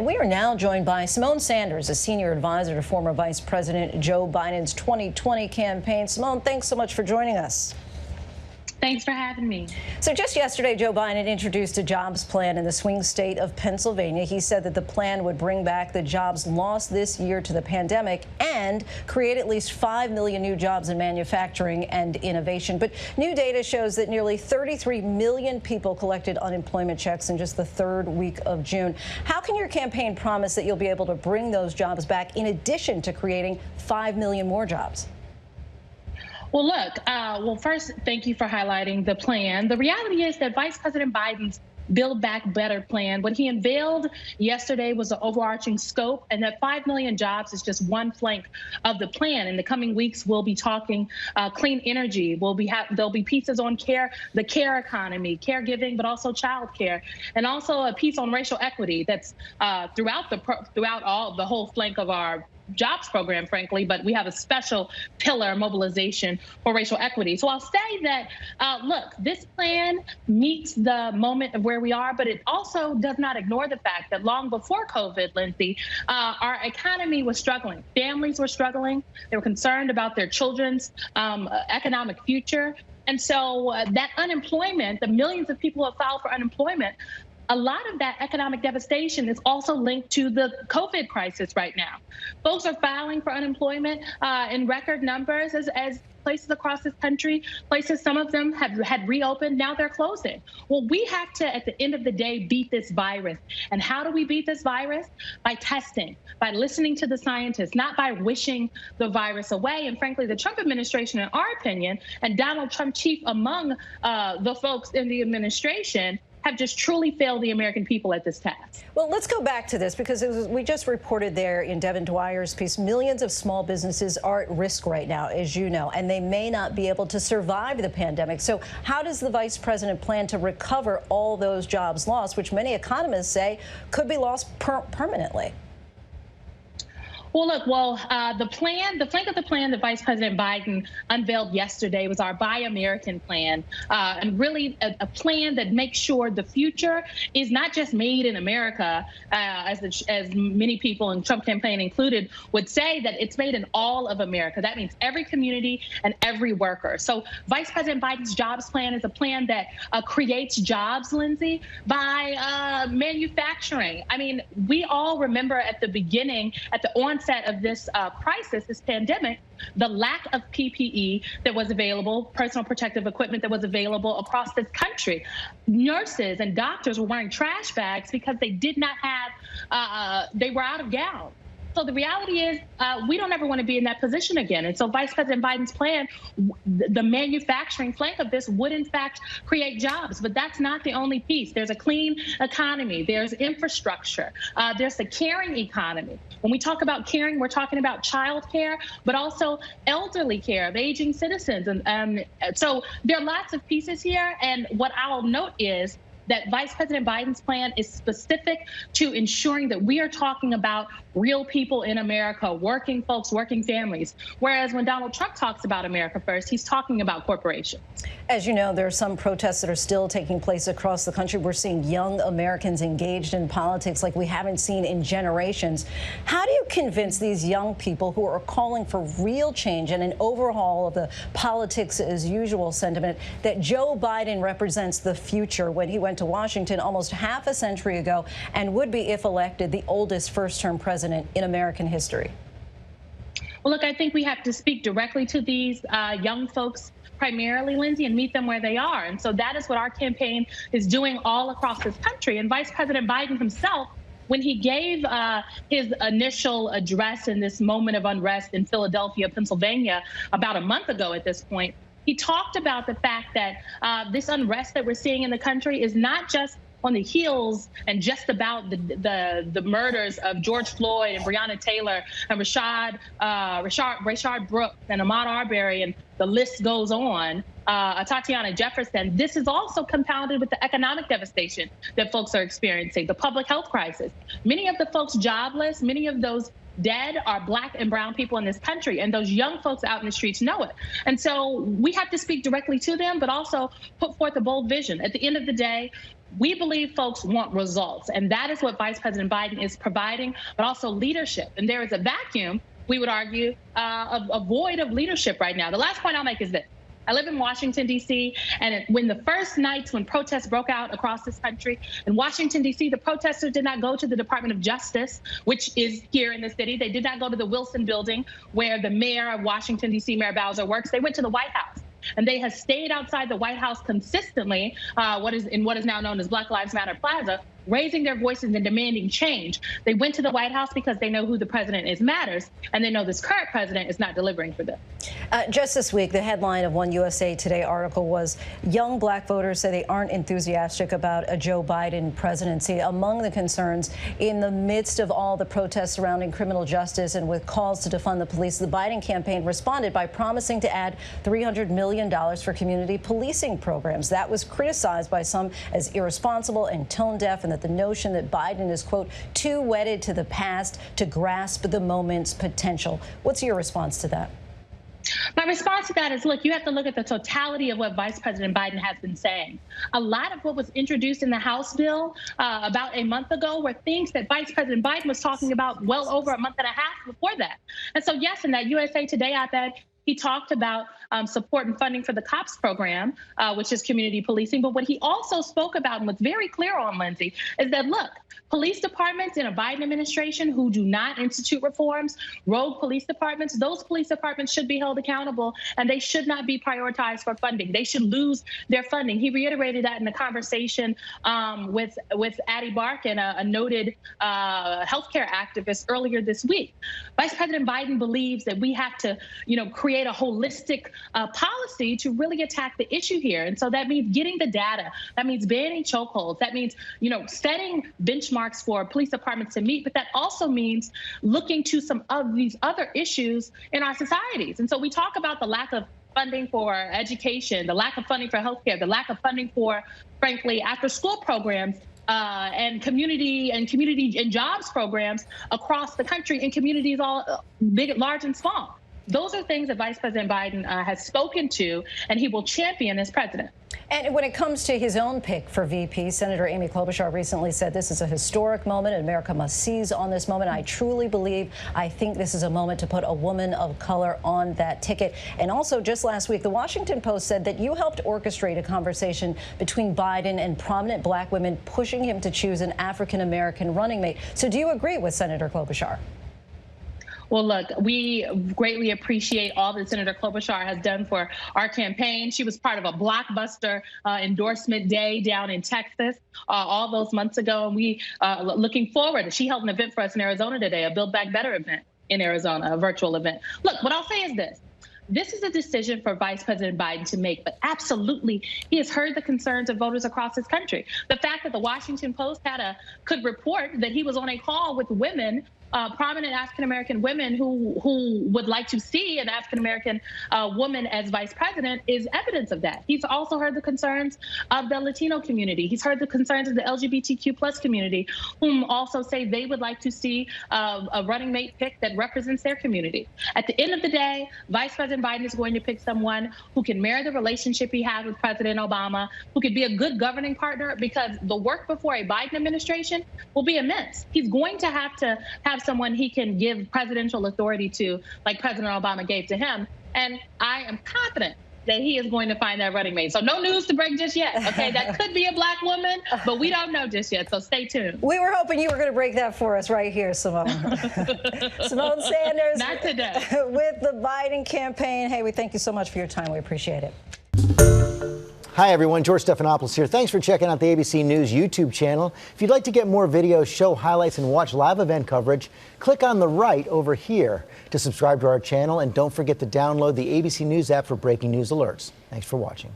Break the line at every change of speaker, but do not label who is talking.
We are now joined by Symone Sanders, a senior advisor to former Vice President Joe Biden's 2020 campaign. Symone, thanks so much for joining us.
Thanks for having me.
So just yesterday, Joe Biden introduced a jobs plan in the swing state of Pennsylvania. He said that the plan would bring back the jobs lost this year to the pandemic and create at least 5 million new jobs in manufacturing and innovation. But new data shows that nearly 33 million people collected unemployment checks in just the third week of June. How can your campaign promise that you'll be able to bring those jobs back in addition to creating 5 million more jobs?
Well, look, first, thank you for highlighting the plan. The reality is that Vice President Biden's Build Back Better plan, what he unveiled yesterday was the overarching scope, and that 5 million jobs is just one flank of the plan. In the coming weeks, we'll be talking clean energy. There'll be pieces on the care economy, caregiving, but also child care, and also a piece on racial equity that's throughout the whole flank of our jobs program, frankly, but we have a special pillar mobilization for racial equity. So I'll say that, look, this plan meets the moment of where we are, but it also does not ignore the fact that long before COVID, Lindsay, our economy was struggling. Families were struggling. They were concerned about their children's economic future. And so that unemployment, the millions of people who have filed for unemployment, a lot of that economic devastation is also linked to the COVID crisis right now. Folks are filing for unemployment in record numbers as places across this country, some of them had reopened, now they're closing. Well, we have to, at the end of the day, beat this virus. And how do we beat this virus? By testing, by listening to the scientists, not by wishing the virus away. And frankly, the Trump administration, in our opinion, and Donald Trump chief among the folks in the administration, have just truly failed the American people at this task.
Well, let's go back to this because we just reported there in Devin Dwyer's piece, millions of small businesses are at risk right now, as you know, and they may not be able to survive the pandemic. So how does the vice president plan to recover all those jobs lost, which many economists say could be lost permanently?
Well, look, the flank of the plan that Vice President Biden unveiled yesterday was our Buy American plan, and really a plan that makes sure the future is not just made in America, as many people in Trump campaign included would say, that it's made in all of America. That means every community and every worker. So Vice President Biden's jobs plan is a plan that creates jobs, Lindsay, by manufacturing. I mean, we all remember at the beginning, at the onset of this crisis, this pandemic, the lack of PPE that was available, personal protective equipment that was available across this country. Nurses and doctors were wearing trash bags because they did not have, they were out of gowns. So the reality is we don't ever want to be in that position again. And so Vice President Biden's plan, the manufacturing flank of this would in fact create jobs. But that's not the only piece. There's a clean economy. There's infrastructure. There's the caring economy. When we talk about caring, we're talking about child care, but also elderly care of aging citizens. And so there are lots of pieces here. And what I'll note is that Vice President Biden's plan is specific to ensuring that we are talking about real people in America, working folks, working families. Whereas when Donald Trump talks about America first, he's talking about corporations.
As you know, there are some protests that are still taking place across the country. We're seeing young Americans engaged in politics like we haven't seen in generations. How do you convince these young people who are calling for real change and an overhaul of the politics as usual sentiment that Joe Biden represents the future when he went to Washington almost half a century ago and would be, if elected, the oldest first-term president in American history?
Well, look, I think we have to speak directly to these young folks primarily, Lindsay, and meet them where they are. And so that is what our campaign is doing all across this country. And Vice President Biden himself, when he gave his initial address in this moment of unrest in Philadelphia, Pennsylvania, about a month ago at this point, he talked about the fact that this unrest that we're seeing in the country is not just on the heels and just about the murders of George Floyd and Breonna Taylor and Rashard Brooks and Ahmaud Arbery, and the list goes on, Tatiana Jefferson. This is also compounded with the economic devastation that folks are experiencing, the public health crisis. Many of the folks jobless, many of those dead are Black and brown people in this country, and those young folks out in the streets know it. And so we have to speak directly to them, but also put forth a bold vision. At the end of the day, We believe folks want results, and that is what Vice President Biden is providing, but also leadership. And there is a vacuum, we would argue, a void of leadership right now. The last point I'll make is this. I live in Washington, D.C., and when the first nights when protests broke out across this country, in Washington, D.C., the protesters did not go to the Department of Justice, which is here in the city. They did not go to the Wilson Building, where the mayor of Washington, D.C., Mayor Bowser, works. They went to the White House. And they have stayed outside the White House consistently, what is now known as Black Lives Matter Plaza, raising their voices and demanding change. They went to the White House because they know who the president is matters, and they know this current president is not delivering for them.
Just this week, the headline of one USA Today article was, young black voters say they aren't enthusiastic about a Joe Biden presidency. Among the concerns, in the midst of all the protests surrounding criminal justice and with calls to defund the police, the Biden campaign responded by promising to add $300 million for community policing programs. That was criticized by some as irresponsible and tone deaf, and that the notion that Biden is, quote, too wedded to the past to grasp the moment's potential. What's your response to that?
My response to that is, look, you have to look at the totality of what Vice President Biden has been saying. A lot of what was introduced in the House bill about a month ago were things that Vice President Biden was talking about well over a month and a half before that. And so, yes, in that USA Today op-ed, he talked about support and funding for the COPS program, which is community policing. But what he also spoke about and was very clear on, Lindsay, is that, look, police departments in a Biden administration who do not institute reforms, rogue police departments, those police departments should be held accountable, and they should not be prioritized for funding. They should lose their funding. He reiterated that in the conversation with Addie Barkan, a noted healthcare activist, earlier this week. Vice President Biden believes that we have to, create a holistic policy to really attack the issue here. And so that means getting the data. That means banning chokeholds. That means, setting benchmarks for police departments to meet. But that also means looking to some of these other issues in our societies. And so we talk about the lack of funding for education, the lack of funding for healthcare, the lack of funding for, frankly, after-school programs. And community and jobs programs across the country in communities all big, large, and small. Those are things that Vice President Biden has spoken to, and he will champion as president.
And when it comes to his own pick for VP, Senator Amy Klobuchar recently said this is a historic moment and America must seize on this moment. I truly believe, I think this is a moment to put a woman of color on that ticket. And also just last week, the Washington Post said that you helped orchestrate a conversation between Biden and prominent black women, pushing him to choose an African-American running mate. So do you agree with Senator Klobuchar?
Well, look, we greatly appreciate all that Senator Klobuchar has done for our campaign. She was part of a blockbuster endorsement day down in Texas all those months ago. And we looking forward. She held an event for us in Arizona today, a Build Back Better event in Arizona, a virtual event. Look, what I'll say is this. This is a decision for Vice President Biden to make, but absolutely, he has heard the concerns of voters across this country. The fact that the Washington Post could report that he was on a call with women, prominent African-American women who would like to see an African-American woman as vice president is evidence of that. He's also heard the concerns of the Latino community. He's heard the concerns of the LGBTQ plus community, whom also say they would like to see a running mate pick that represents their community. At the end of the day, Vice President Biden is going to pick someone who can marry the relationship he had with President Obama, who could be a good governing partner, because the work before a Biden administration will be immense. He's going to have someone he can give presidential authority to, like President Obama gave to him. And I am confident that he is going to find that running mate. So no news to break just yet. Okay, that could be a black woman, but we don't know just yet. So stay tuned.
We were hoping you were going to break that for us right here, Symone. Symone Sanders.
Not today.
With the Biden campaign. Hey, we thank you so much for your time. We appreciate it.
Hi, everyone. George Stephanopoulos here. Thanks for checking out the ABC News YouTube channel. If you'd like to get more videos, show highlights, and watch live event coverage, click on the right over here to subscribe to our channel. And don't forget to download the ABC News app for breaking news alerts. Thanks for watching.